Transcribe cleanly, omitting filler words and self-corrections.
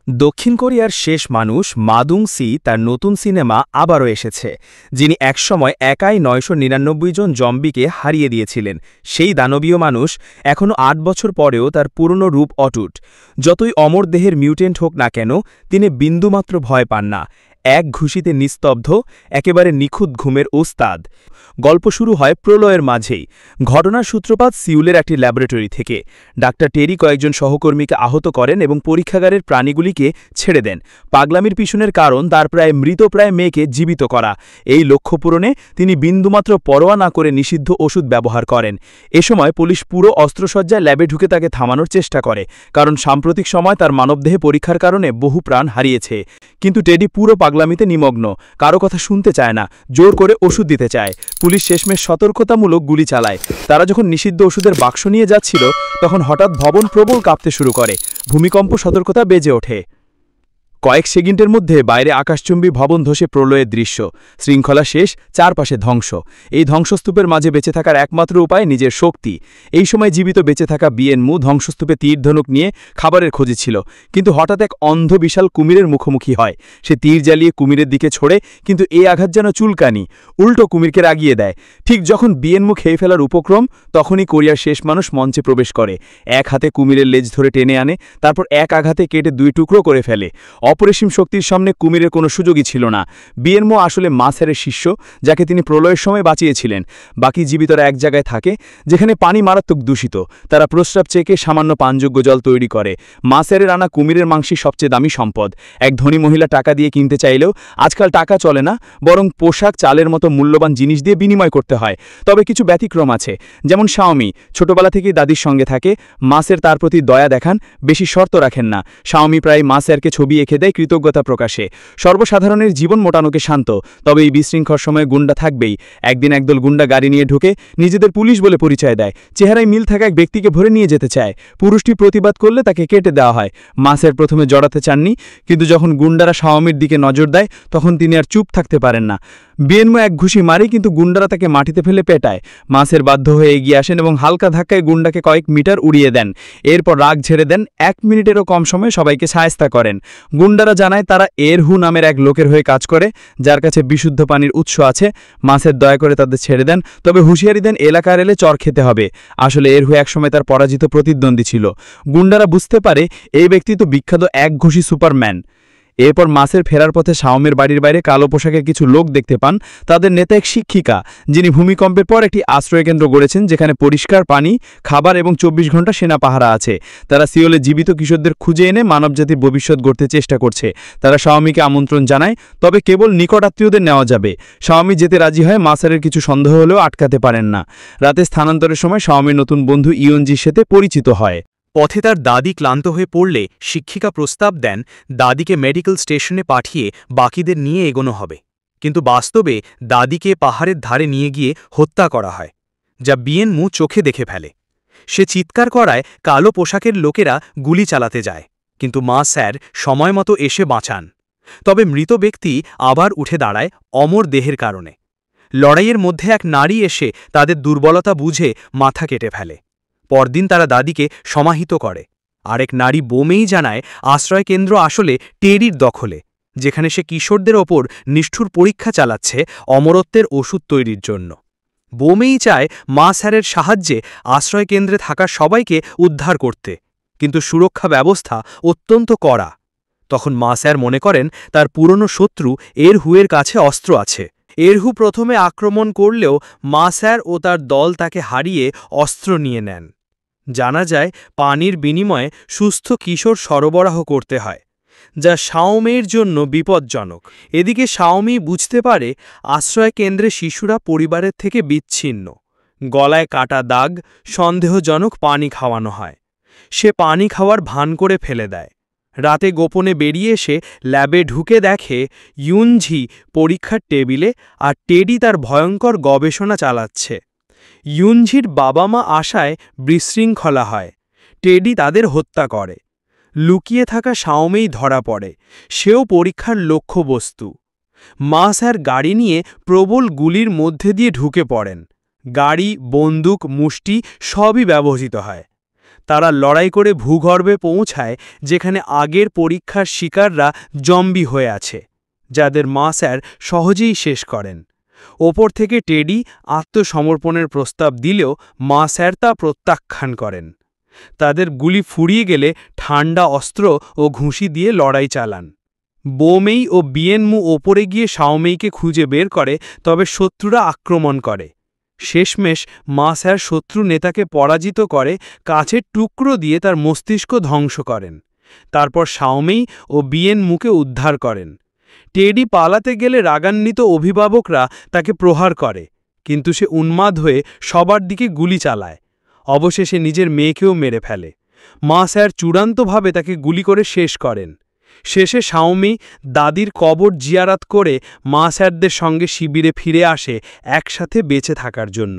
দক্ষিণ কোরিয়ার শেষ মানুষ মা দুং-সি তার নতুন সিনেমা আবারও এসেছে, যিনি একসময় একাই ৯৯৯ জন জম্বিকে হারিয়ে দিয়েছিলেন। সেই দানবীয় মানুষ এখনও ৮ বছর পরেও তার পুরনো রূপ অটুট। যতই অমর দেহের মিউটেন্ট হোক না কেন, তিনি বিন্দুমাত্র ভয় পান না। এক ঘুষিতে নিস্তব্ধ, একেবারে নিখুঁত ঘুমের ওস্তাদ। গল্প শুরু হয় প্রলয়ের মাঝেই। ঘটনার সূত্রপাত সিউলের একটি ল্যাবরেটরি থেকে। ডাক্তার টেরি কয়েকজন সহকর্মীকে আহত করেন এবং পরীক্ষাগারের প্রাণীগুলিকে ছেড়ে দেন। পাগলামির পিছনের কারণ তার মৃতপ্রায় মেয়েকে জীবিত করা। এই লক্ষ্য পূরণে তিনি বিন্দুমাত্র পরোয়া না করে নিষিদ্ধ ওষুধ ব্যবহার করেন। এ সময় পুলিশ পুরো অস্ত্রসজ্জায় ল্যাবে ঢুকে তাকে থামানোর চেষ্টা করে, কারণ সাম্প্রতিক সময় তার মানবদেহে পরীক্ষার কারণে বহু প্রাণ হারিয়েছে। কিন্তু টেডি পুরো পাগলামিতে নিমগ্ন, কারো কথা শুনতে চায় না, জোর করে ওষুধ দিতে চায়। পুলিশ শেষমেশ সতর্কতামূলক গুলি চালায়। তারা যখন নিষিদ্ধ ওষুধের বাক্স নিয়ে যাচ্ছিল, তখন হঠাৎ ভবন প্রবল কাঁপতে শুরু করে। ভূমিকম্প সতর্কতা বেজে ওঠে। কয়েক সেকেন্ডের মধ্যে বাইরে আকাশচুম্বী ভবন ধসে প্রলয়ের দৃশ্য। শৃঙ্খলা শেষ, চারপাশে ধ্বংস। এই ধ্বংসস্তূপের মাঝে বেঁচে থাকার একমাত্র উপায় নিজের শক্তি। এই সময় জীবিত বেঁচে থাকা বিয়েনমু ধ্বংসস্তূপে তীর ধনুক নিয়ে খাবারের খোঁজে ছিল, কিন্তু হঠাৎ এক অন্ধ বিশাল কুমিরের মুখোমুখি হয়। সে তীর জ্বালিয়ে কুমিরের দিকে ছোড়ে, কিন্তু এই আঘাত যেন চুলকানি, উল্টো কুমিরকে রাগিয়ে দেয়। ঠিক যখন বিয়েনমু খেয়ে ফেলার উপক্রম, তখনই কোরিয়ার শেষ মানুষ মঞ্চে প্রবেশ করে। এক হাতে কুমিরের লেজ ধরে টেনে আনে, তারপর এক আঘাতে কেটে ২ টুকরো করে ফেলে। অপরিসীম শক্তির সামনে কুমিরের কোনো সুযোগই ছিল না। বিয়েনমো আসলে মা স্যারের শিষ্য, যাকে তিনি প্রলয়ের সময় বাঁচিয়েছিলেন। বাকি জীবিতরা এক জায়গায় থাকে, যেখানে পানি মারাত্মক দূষিত। তারা প্রস্রাব চেকে সামান্য পানযোগ্য জল তৈরি করে। মা স্যারের আনা কুমিরের মাংসই সবচেয়ে দামি সম্পদ। এক ধনী মহিলা টাকা দিয়ে কিনতে চাইলেও আজকাল টাকা চলে না, বরং পোশাক, চালের মতো মূল্যবান জিনিস দিয়ে বিনিময় করতে হয়। তবে কিছু ব্যতিক্রম আছে, যেমন শাওমি। ছোটবেলা থেকেই দাদির সঙ্গে থাকে। মা স্যার তার প্রতি দয়া দেখান, বেশি শর্ত রাখেন না। শাওমি প্রায় মা স্যারকে ছবি এঁকে দেয় কৃতজ্ঞতা প্রকাশে। সর্বসাধারণের জীবন মোটানোকে শান্ত, তবে এই বিশৃঙ্খল সময়ে গুন্ডা থাকবেই। একদিন একদল গুন্ডা গাড়ি নিয়ে ঢুকে নিজেদের পুলিশ বলে পরিচয় দেয়। চেহারায় মিল থাকা এক ব্যক্তিকে ভরে নিয়ে যেতে চায়। পুরুষটি প্রতিবাদ করলে তাকে কেটে দেওয়া হয়। মাসের প্রথমে জড়াতে চাননি, কিন্তু যখন গুন্ডারা শাওমির দিকে নজর দেয়, তখন তিনি আর চুপ থাকতে পারেন না। বিয়েনমো এক ঘুষি মারে, কিন্তু গুন্ডারা তাকে মাটিতে ফেলে পেটায়। মাসের বাধ্য হয়ে এগিয়ে আসেন এবং হালকা ধাক্কায় গুন্ডাকে কয়েক মিটার উড়িয়ে দেন। এরপর রাগ ঝেড়ে দেন। 1 মিনিটেরও কম সময়ে সবাইকে শায়েস্তা করেন। গুন্ডারা জানায় তারা এরহু নামের এক লোকের হয়ে কাজ করে, যার কাছে বিশুদ্ধ পানির উৎস আছে। মাসের দয়া করে তাদের ছেড়ে দেন, তবে হুঁশিয়ারি দেন এলাকার এলে চর খেতে হবে। আসলে এরহু একসময় তার পরাজিত প্রতিদ্বন্দ্বী ছিল। গুন্ডারা বুঝতে পারে এই ব্যক্তি তো বিখ্যাত এক ঘুষি সুপারম্যান। এরপর মাসের ফেরার পথে শাওমের বাড়ির বাইরে কালো পোশাকের কিছু লোক দেখতে পান। তাদের নেতা এক শিক্ষিকা, যিনি ভূমিকম্পের পর একটি আশ্রয়কেন্দ্র গড়েছেন, যেখানে পরিষ্কার পানি, খাবার এবং 24 ঘন্টা সেনা পাহারা আছে। তারা সিওলে জীবিত কিশোরদের খুঁজে এনে মানবজাতির ভবিষ্যৎ গড়তে চেষ্টা করছে। তারা শাওমিকে আমন্ত্রণ জানায়, তবে কেবল নিকট আত্মীয়দের নেওয়া যাবে। শাওমি যেতে রাজি হয়। মাসারের কিছু সন্দেহ হলেও আটকাতে পারেন না। রাতে স্থানান্তরের সময় শাওমির নতুন বন্ধু ইয়নজির সাথে পরিচিত হয়। পথে তার দাদি ক্লান্ত হয়ে পড়লে শিক্ষিকা প্রস্তাব দেন দাদিকে মেডিকেল স্টেশনে পাঠিয়ে বাকিদের নিয়ে এগোনো হবে। কিন্তু বাস্তবে দাদিকে পাহাড়ের ধারে নিয়ে গিয়ে হত্যা করা হয়, যা বিয়েনমু চোখে দেখে ফেলে। সে চিৎকার করায় কালো পোশাকের লোকেরা গুলি চালাতে যায়, কিন্তু মা স্যার সময়মতো এসে বাঁচান। তবে মৃত ব্যক্তি আবার উঠে দাঁড়ায় অমর দেহের কারণে। লড়াইয়ের মধ্যে এক নারী এসে তাদের দুর্বলতা বুঝে মাথা কেটে ফেলে। পরদিন তারা দাদিকে সমাহিত করে। আরেক নারী বোমেই জানায় আশ্রয়কেন্দ্র আসলে টেরির দখলে, যেখানে সে কিশোরদের ওপর নিষ্ঠুর পরীক্ষা চালাচ্ছে অমরত্বের ওষুধ তৈরির জন্য। বোমেই চায় মা স্যারের সাহায্যে আশ্রয়কেন্দ্রে থাকা সবাইকে উদ্ধার করতে, কিন্তু সুরক্ষা ব্যবস্থা অত্যন্ত কড়া। তখন মা স্যার মনে করেন তার পুরনো শত্রু এরহুয়ের কাছে অস্ত্র আছে। এরহু প্রথমে আক্রমণ করলেও মা স্যার ও তার দল তাকে হারিয়ে অস্ত্র নিয়ে নেন। জানা যায় পানির বিনিময়ে সুস্থ কিশোর সরবরাহ করতে হয়, যা শাওমের জন্য বিপজ্জনক। এদিকে শাওমি বুঝতে পারে আশ্রয়কেন্দ্রে শিশুরা পরিবারের থেকে বিচ্ছিন্ন। গলায় কাটা দাগ, সন্দেহজনক পানি খাওয়ানো হয়। সে পানি খাওয়ার ভান করে ফেলে দেয়। রাতে গোপনে বেরিয়ে এসে ল্যাবে ঢুকে দেখে ইয়ুনঝি পরীক্ষার টেবিলে আর টেডি তার ভয়ঙ্কর গবেষণা চালাচ্ছে। ইয়ুনঝির বাবা মা আশায় বিশৃঙ্খলা হয়। টেডি তাদের হত্যা করে। লুকিয়ে থাকা শাওমেই ধরা পড়ে। সেও পরীক্ষার লক্ষ্যবস্তু। মা স্যার গাড়ি নিয়ে প্রবল গুলির মধ্যে দিয়ে ঢুকে পড়েন। গাড়ি, বন্দুক, মুষ্টি সবই ব্যবহৃত হয়। তারা লড়াই করে ভূগর্ভে পৌঁছায়, যেখানে আগের পরীক্ষার শিকাররা জম্বি হয়ে আছে, যাদের মা স্যার সহজেই শেষ করেন। ওপর থেকে টেডি আত্মসমর্পণের প্রস্তাব দিলেও মা স্যার তা প্রত্যাখ্যান করেন। তাদের গুলি ফুরিয়ে গেলে ঠান্ডা অস্ত্র ও ঘুষি দিয়ে লড়াই চালান। বোমেই ও বিয়েনমু ওপরে গিয়ে শাওমেইকে খুঁজে বের করে, তবে শত্রুরা আক্রমণ করে। শেষমেশ মা স্যার শত্রু নেতাকে পরাজিত করে কাছের টুকরো দিয়ে তার মস্তিষ্ক ধ্বংস করেন। তারপর শাওমেই ও বিয়েনমুকে উদ্ধার করেন। টেডি পালাতে গেলে রাগান্বিত অভিভাবকরা তাকে প্রহার করে, কিন্তু সে উন্মাদ হয়ে সবার দিকে গুলি চালায়। অবশেষে নিজের মেয়েকেও মেরে ফেলে। মা স্যার চূড়ান্তভাবে তাকে গুলি করে শেষ করেন। শেষে শাওমেই দাদির কবর জিয়ারাত করে মা স্যারদের সঙ্গে শিবিরে ফিরে আসে একসাথে বেঁচে থাকার জন্য।